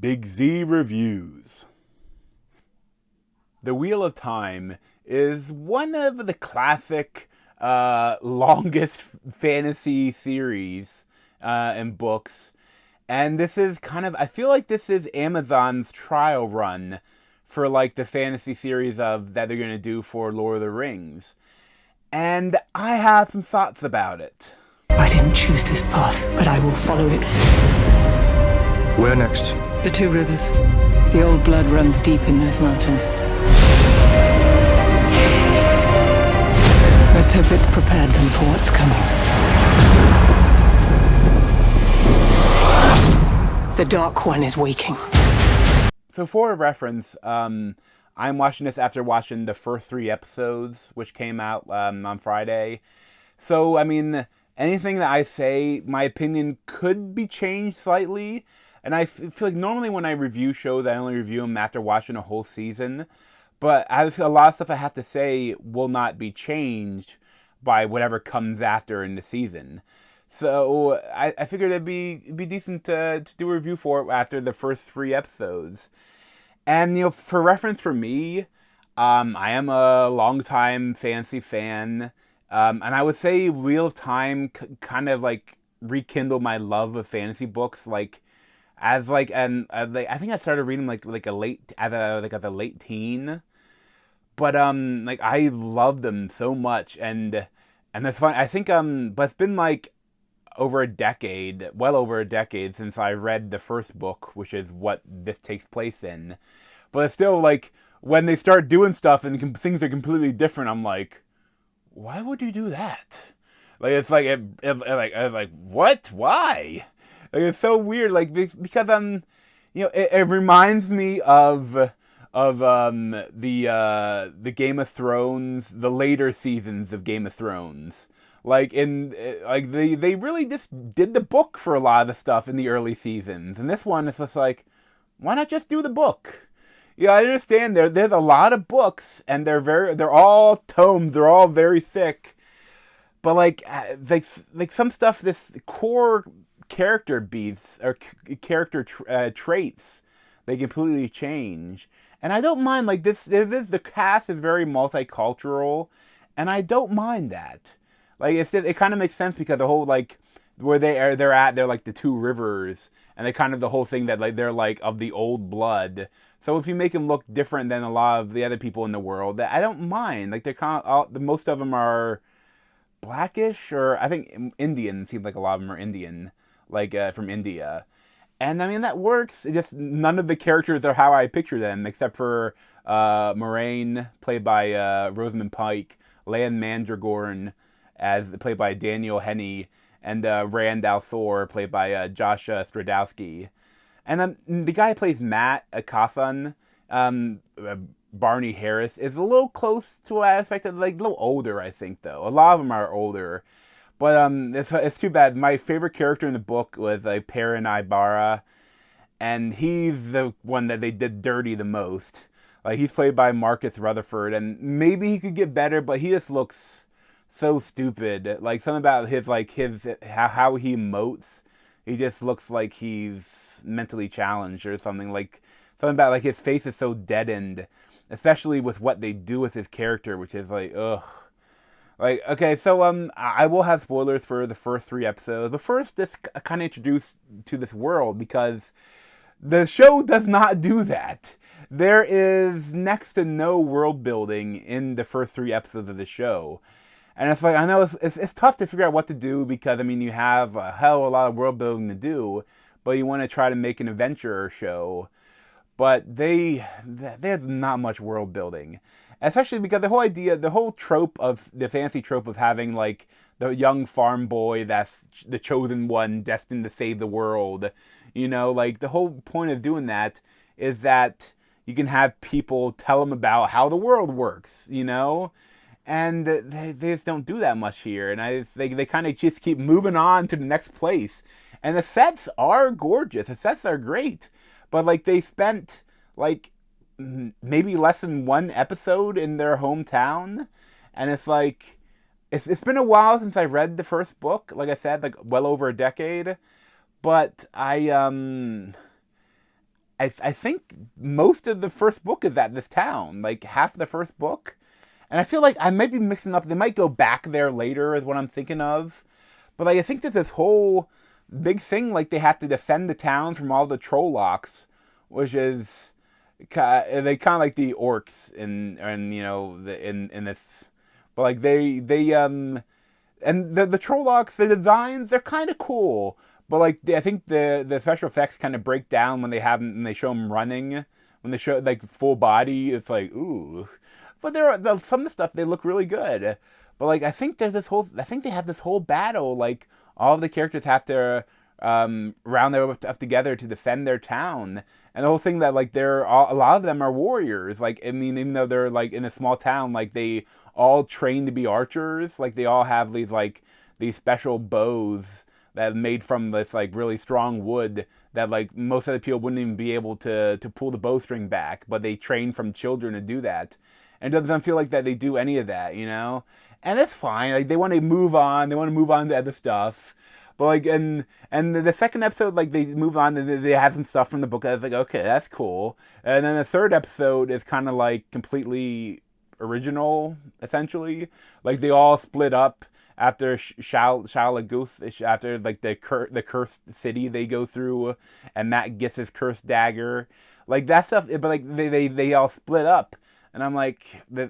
Big Z Reviews. The Wheel of Time is one of the classic longest fantasy series and books. And this is kind of, I feel like this is Amazon's trial run for like the fantasy series of that they're going to do for Lord of the Rings. And I have some thoughts about it. I didn't choose this path, but I will follow it. Where next? The two rivers. The old blood runs deep in those mountains. Let's hope it's prepared them for what's coming. The Dark One is waking. So for reference, I'm watching this after watching the first 3 episodes, which came out on Friday. So, I mean, anything that I say, my opinion could be changed slightly. And I feel like normally when I review shows, I only review them after watching a whole season. But a lot of stuff I have to say will not be changed by whatever comes after in the season. So I figured it'd be decent to do a review for it after the first 3 episodes. And, you know, for reference for me, I am a longtime fantasy fan. And I would say Wheel of Time kind of like rekindled my love of fantasy books. Like, as like, and I think I started reading as a late teen. But like I love them so much, and that's fun. I think but it's been like well over a decade since I read the first book, which is what this takes place in. But it's still like when they start doing stuff and things are completely different, I'm like, why would you do that? Like it's like I was like, what? Why? Like it's so weird. Like because you know, it reminds me of the Game of Thrones, the later seasons of Game of Thrones. Like they really just did the book for a lot of the stuff in the early seasons, and this one is just like, why not just do the book? Yeah, I understand there's a lot of books, and they're all tomes, they're all very thick, but like some stuff, this core character beats or character traits, they completely change. And I don't mind, like, the cast is very multicultural, and I don't mind that. Like, it kind of makes sense because the whole, like, where they're like the two rivers, and they kind of the whole thing that, like, they're, like, of the old blood. So if you make them look different than a lot of the other people in the world, I don't mind. Like, they're kind of, most of them are blackish, or I think Indian, seems like a lot of them are Indian, like, from India. And I mean, that works. It just none of the characters are how I picture them, except for Moraine, played by Rosamund Pike, Lan Mandragorn, played by Daniel Henney, and Rand al'Thor, played by Josh Stradowski. And the guy who plays Matt Akasan, Barney Harris, is a little close to what I expected, like a little older, I think, though. A lot of them are older. But it's too bad. My favorite character in the book was like Perrin Ibarra, and he's the one that they did dirty the most. Like he's played by Marcus Rutherford, and maybe he could get better, but he just looks so stupid. Like something about his how he emotes, he just looks like he's mentally challenged or something. Like something about like his face is so deadened, especially with what they do with his character, which is like ugh. Like, okay, so, I will have spoilers for the first 3 episodes, but first, this kind of introduced to this world, because the show does not do that. There is next to no world building in the first 3 episodes of the show. And it's like, I know it's tough to figure out what to do, because, I mean, you have a hell of a lot of world building to do, but you want to try to make an adventure show. But there's not much world building. Especially because the whole trope of, the fantasy trope of having, like, the young farm boy that's the chosen one destined to save the world. You know, like, the whole point of doing that is that you can have people tell them about how the world works, you know? And they just don't do that much here. And they kind of just keep moving on to the next place. And the sets are gorgeous. The sets are great. But, like, they spent, like, maybe less than 1 episode in their hometown, and it's like it's been a while since I read the first book. Like I said, like well over a decade. But I think most of the first book is at this town, like half the first book. And I feel like I might be mixing up. They might go back there later, is what I'm thinking of. But like, I think that this whole big thing, like they have to defend the town from all the Trollocs, which is they kind of like the orcs in you know in this, but like they and the Trollocs, the designs, they're kind of cool. But like I think the special effects kind of break down when they have them, when they show them running, when they show like full body. It's like ooh, but some of the stuff they look really good. But like I think I think they have this whole battle. Like all of the characters have to round their up together to defend their town. And the whole thing that like a lot of them are warriors. Like I mean, even though they're like in a small town, like they all train to be archers. Like they all have these special bows that are made from this like really strong wood that like most other people wouldn't even be able to pull the bowstring back. But they train from children to do that. And it doesn't feel like that they do any of that, you know? And it's fine. Like they want to move on. They want to move on to other stuff. But like, and the second episode, like they move on and they have some stuff from the book. I was like, okay, that's cool. And then the third episode is kind of like completely original, essentially. Like they all split up after Shalagoose, after like the cursed city they go through, and Matt gets his cursed dagger, like that stuff. But like they all split up, and I'm like,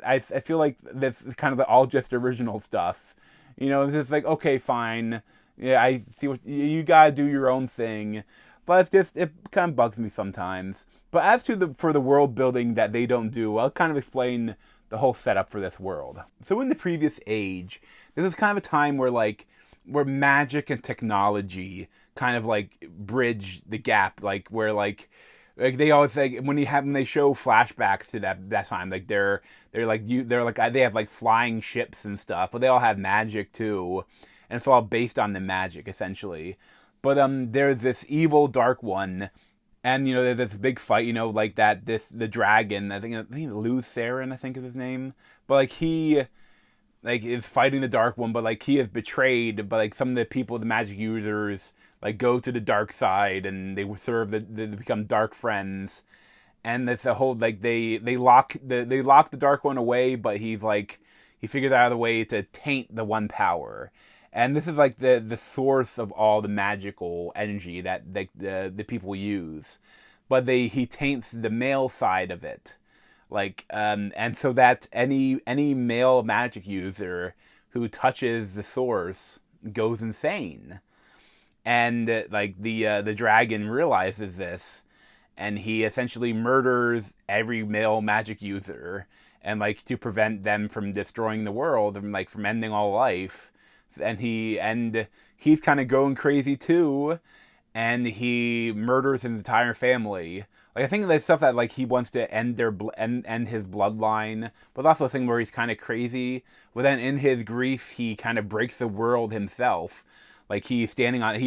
I feel like that's kind of all just original stuff, you know. It's just like okay, fine. Yeah, I see what you gotta do your own thing, but it kind of bugs me sometimes. But as to for the world building that they don't do, I'll kind of explain the whole setup for this world. So in the previous age, this is kind of a time where magic and technology kind of like bridge the gap, like where like they always like when they show flashbacks to that time, like they're like they have like flying ships and stuff, but they all have magic too. And it's all based on the magic, essentially. But there's this evil dark one, and you know there's this big fight, you know, like the dragon. I think Lou Theron, I think is his name. But like he like is fighting the dark one, but like he is betrayed. But like some of the people, the magic users, like go to the dark side, and they they become dark friends. And it's a whole like they lock the dark one away, but he figures out a way to taint the one power. And this is like the source of all the magical energy that the people use, but he taints the male side of it, like and so that any male magic user who touches the source goes insane, and like the dragon realizes this, and he essentially murders every male magic user, and like to prevent them from destroying the world and like from ending all life. And he's kind of going crazy too, and he murders his entire family. Like I think there's stuff that like he wants to end end his bloodline, but also a thing where he's kind of crazy. But then in his grief, he kind of breaks the world himself. Like he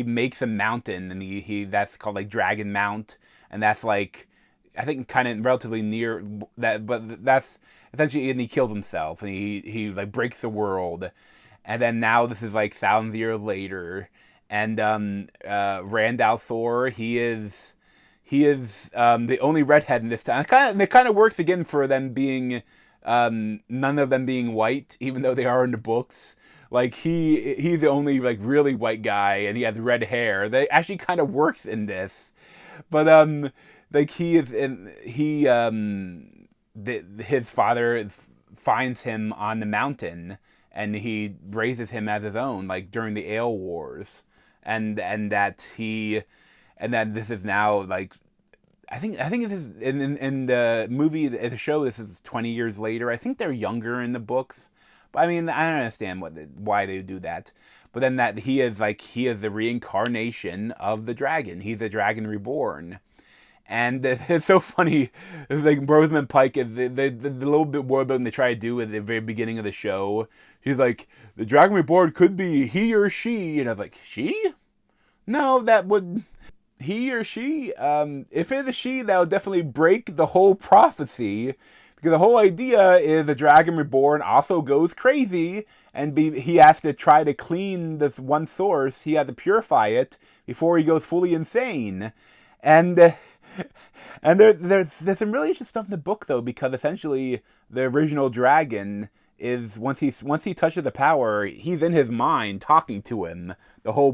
makes a mountain, and he that's called like Dragon Mount, and that's like I think kind of relatively near that, but that's essentially, and he kills himself, and he like breaks the world. And then now this is like thousands of years later, and Randall Thor, he is the only redhead in this town. It kind of works again for them being none of them being white, even though they are in the books. Like he's the only like really white guy, and he has red hair. That actually kind of works in this, but like his father finds him on the mountain, and he raises him as his own, like during the Ale Wars, and that this is now like I think it is in the movie, the show. This is 20 years later. I think they're younger in the books, but I mean I don't understand why they do that. But then that he is the reincarnation of the dragon. He's a dragon reborn. And it's so funny. It's like Rosamund Pike is the little bit world building they try to do at the very beginning of the show. She's like, the Dragon Reborn could be he or she, and I was like, she? No, that would he or she. If it's a she, that would definitely break the whole prophecy, because the whole idea is the Dragon Reborn also goes crazy, and he has to try to clean this one source. He has to purify it before he goes fully insane, and And there's some really interesting stuff in the book though, because essentially the original dragon is once he touches the power, he's in his mind talking to him the whole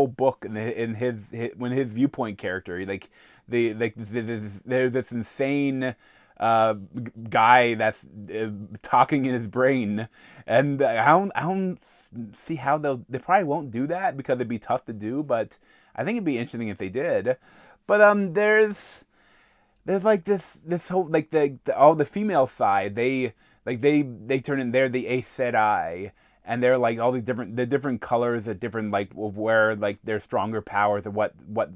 book in his viewpoint character. Like there's this insane guy that's talking in his brain, and I don't see how they probably won't do that because it'd be tough to do, but I think it'd be interesting if they did. But there's like this whole like all the female side, they turn in, they're the Aes Sedai, and they're like all the different colors, the different like where like their stronger powers, and what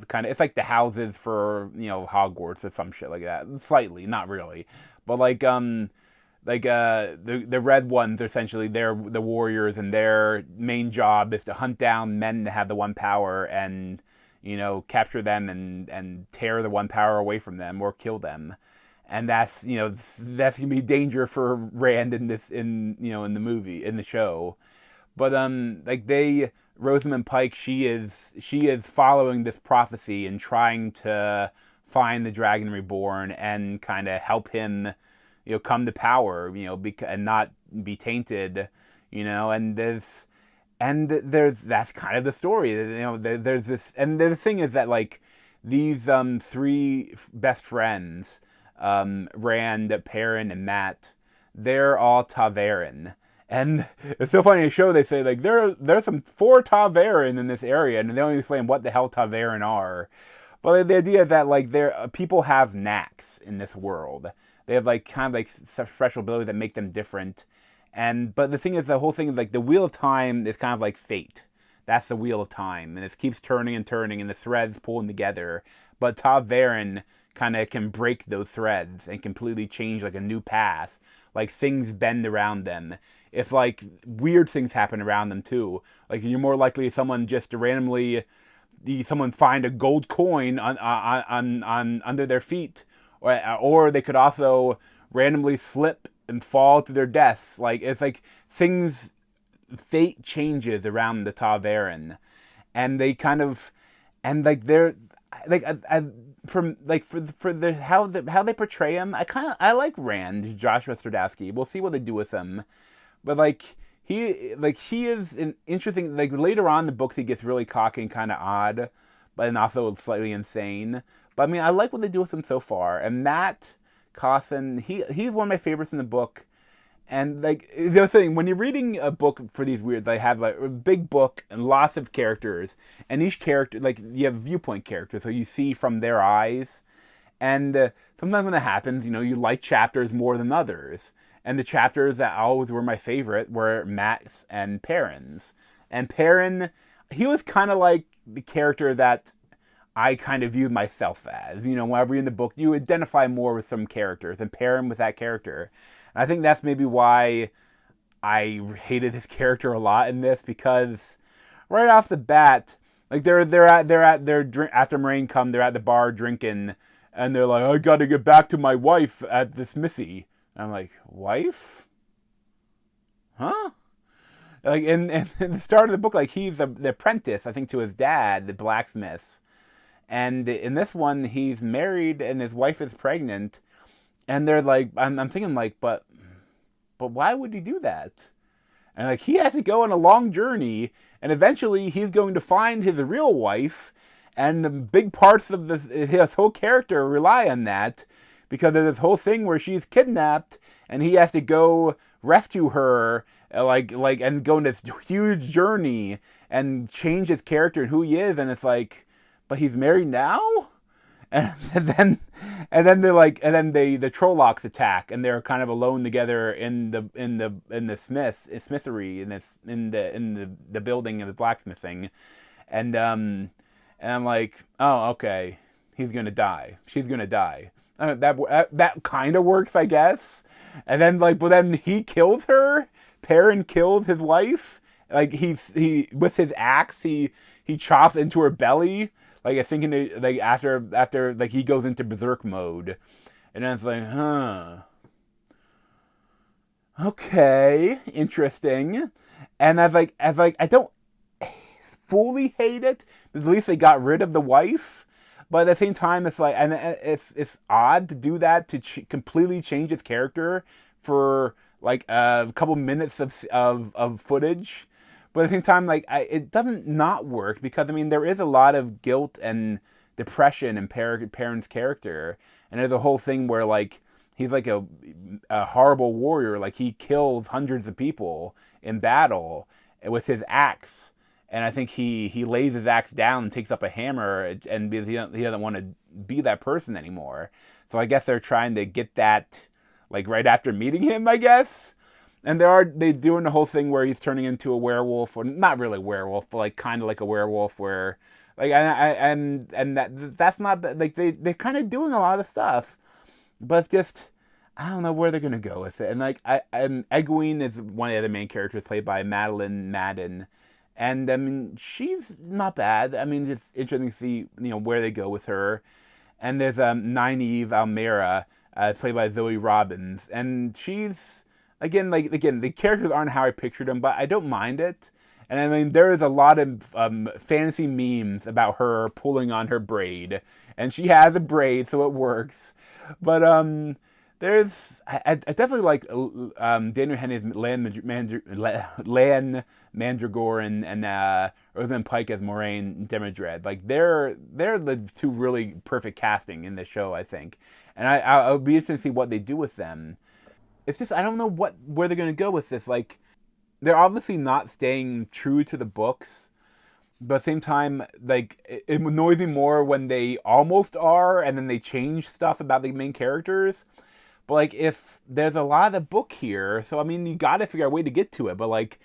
kind of, it's like the houses for, you know, Hogwarts or some shit like that. Slightly, not really, but the red ones are essentially, they're the warriors, and their main job is to hunt down men that have the one power and, you know, capture them and tear the one power away from them or kill them. And that's, you know, that's gonna be danger for Rand in the movie, in the show. But Rosamund Pike, she is following this prophecy and trying to find the Dragon Reborn and kind of help him, you know, come to power, you know, and not be tainted, you know. And that's kind of the story, you know. There's this, and the thing is that like these three best friends, Rand, Perrin, and Mat, they're all Ta'veren. And it's so funny in the show, they say like there's some 4 Ta'veren in this area, and they don't even explain what the hell Ta'veren are. But the idea is that like people have knacks in this world. They have like kind of like special abilities that make them different. But the thing is, the whole thing is like the Wheel of Time is kind of like fate. That's the Wheel of Time, and it keeps turning and turning, and the threads pulling together. But Ta'veren kind of can break those threads and completely change like a new path. Like things bend around them. If like weird things happen around them too, like you're more likely someone just to randomly, someone find a gold coin on under their feet, or they could also randomly slip and fall to their deaths. Like it's like things, fate changes around the Ta'veren, and they kind of, and like they're like from like for the how they portray him, I like Rand, Joshua Stradowski. We'll see what they do with him, but he is an interesting, like later on in the books he gets really cocky and kind of odd, but and also slightly insane. But I mean, I like what they do with him so far. And Matt Cawson, he's one of my favorites in the book. And like the other thing, when you're reading a book for these weird, they have like a big book and lots of characters, and each character, like you have viewpoint characters, so you see from their eyes. And sometimes when that happens, you know, you like chapters more than others. And the chapters that always were my favorite were Matt's and Perrin's. And Perrin, he was kind of like the character that I kind of viewed myself as. You know, whenever you're in the book, you identify more with some characters, and Perrin was that character. And I think that's maybe why I hated his character a lot in this, because right off the bat, like they're after Moraine come, they're at the bar drinking, and they're like, I got to get back to my wife at the smithy. And I'm like, wife? Huh? Like in the start of the book, like he's the apprentice, I think, to his dad, the blacksmith. And in this one, he's married and his wife is pregnant. And they're like, I'm thinking like, but why would he do that? And like he has to go on a long journey, and eventually he's going to find his real wife, and the big parts of his whole character rely on that, because of this whole thing where she's kidnapped, and he has to go rescue her, and go on this huge journey and change his character and who he is. And it's like, but he's married now. And then the Trollocs attack, and they're kind of alone together in the smithery, in the building of the blacksmithing, and I'm like, oh, okay, he's gonna die, she's gonna die. That kind of works, I guess. And then but then he kills her. Perrin kills his wife. Like he with his axe, he chops into her belly. Like I think after like he goes into berserk mode, and then it's like, huh, okay, interesting. And as I don't fully hate it, but at least they got rid of the wife. But at the same time, it's like, and it's odd to do that, to completely change its character for like a couple minutes of footage. But at the same time, like it doesn't not work, because I mean there is a lot of guilt and depression in Perrin's character, and there's a whole thing where like he's like a horrible warrior, like he kills hundreds of people in battle with his axe. And I think he lays his axe down and takes up a hammer, and because he doesn't want to be that person anymore. So I guess they're trying to get that like right after meeting him, I guess. And they doing the whole thing where he's turning into a werewolf, or not really a werewolf, but like kind of like a werewolf, where like and that's not like they're kind of doing a lot of stuff, but it's just I don't know where they're gonna go with it. And like and Egwene is one of the other main characters, played by Madeline Madden. And I mean, she's not bad. I mean, it's interesting to see where they go with her. And there's Nynaeve Almera, played by Zoe Robbins, and she's again the characters aren't how I pictured them, but I don't mind it. And I mean, there is a lot of fantasy memes about her pulling on her braid, and she has a braid, so it works. But I definitely like Daniel Henney's Lan Mandragore and Rosamund Pike as Moiraine Demodred. Like they're the two really perfect casting in the show, I think. And I'll be interested to see what they do with them. It's just I don't know where they're gonna go with this. Like they're obviously not staying true to the books, but at the same time, like it annoys me more when they almost are, and then they change stuff about the main characters. But like if there's a lot of the book here, so I mean you got to figure out a way to get to it. But like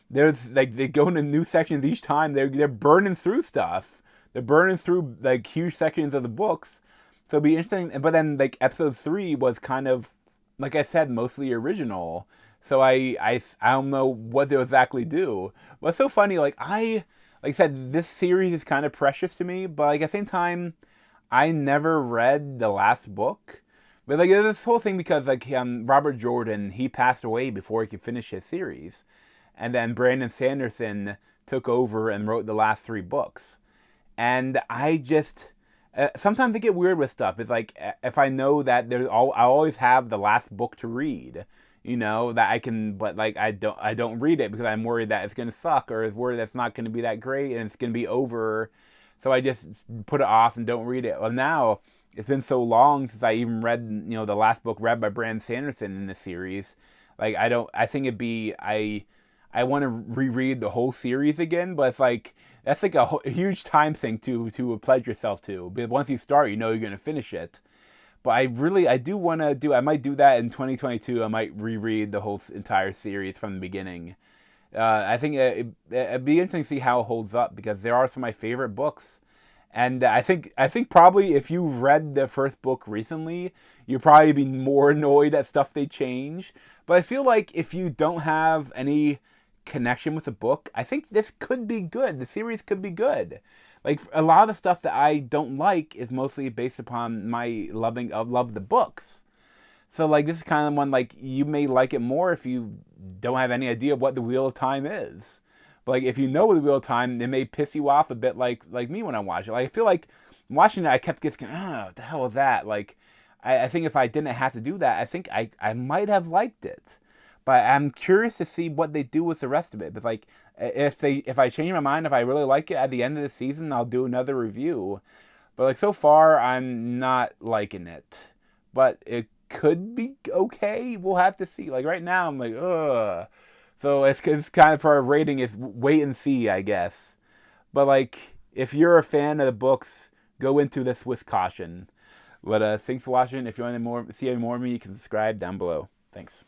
there's like they go into new sections each time. They're burning through stuff. They're burning through like huge sections of the books. So it'll be interesting. But then like episode 3 was kind of, like I said, mostly original. So I don't know what they'll exactly do. But it's so funny. Like I said, this series is kind of precious to me. But like at the same time, I never read the last book. But like this whole thing, because like Robert Jordan, he passed away before he could finish his series, and then Brandon Sanderson took over and wrote the last 3 books. And I just sometimes I get weird with stuff. It's like if I know that I always have the last book to read, that I can, but like I don't read it because I'm worried that it's gonna suck, or it's worried that it's not gonna be that great and it's gonna be over. So I just put it off and don't read it. Well, now it's been so long since I even read, the last book read by Brandon Sanderson in the series. Like I think it'd be, I want to reread the whole series again, but it's like, that's like a huge time thing to pledge yourself to. But once you start, you're going to finish it. But I might do that in 2022. I might reread the whole entire series from the beginning. I think it'd be interesting to see how it holds up, because there are some of my favorite books. And I think probably if you've read the first book recently, you'll probably be more annoyed at stuff they change. But I feel like if you don't have any connection with the book, I think this could be good. The series could be good. Like a lot of the stuff that I don't like is mostly based upon my love the books. So like this is kind of one, like you may like it more if you don't have any idea what the Wheel of Time is. But like if you know the Wheel of Time, it may piss you off a bit, like me when I watch it. Like I feel like watching it, I kept getting, what the hell is that? Like I think if I didn't have to do that, I think I might have liked it. But I'm curious to see what they do with the rest of it. But like if I change my mind, if I really like it at the end of the season, I'll do another review. But like so far, I'm not liking it. But it could be okay. We'll have to see. Like right now, I'm like, ugh. So it's kind of, for a rating, it's wait and see, I guess. But like, if you're a fan of the books, go into this with caution. But thanks for watching. If you want to see any more of me, you can subscribe down below. Thanks.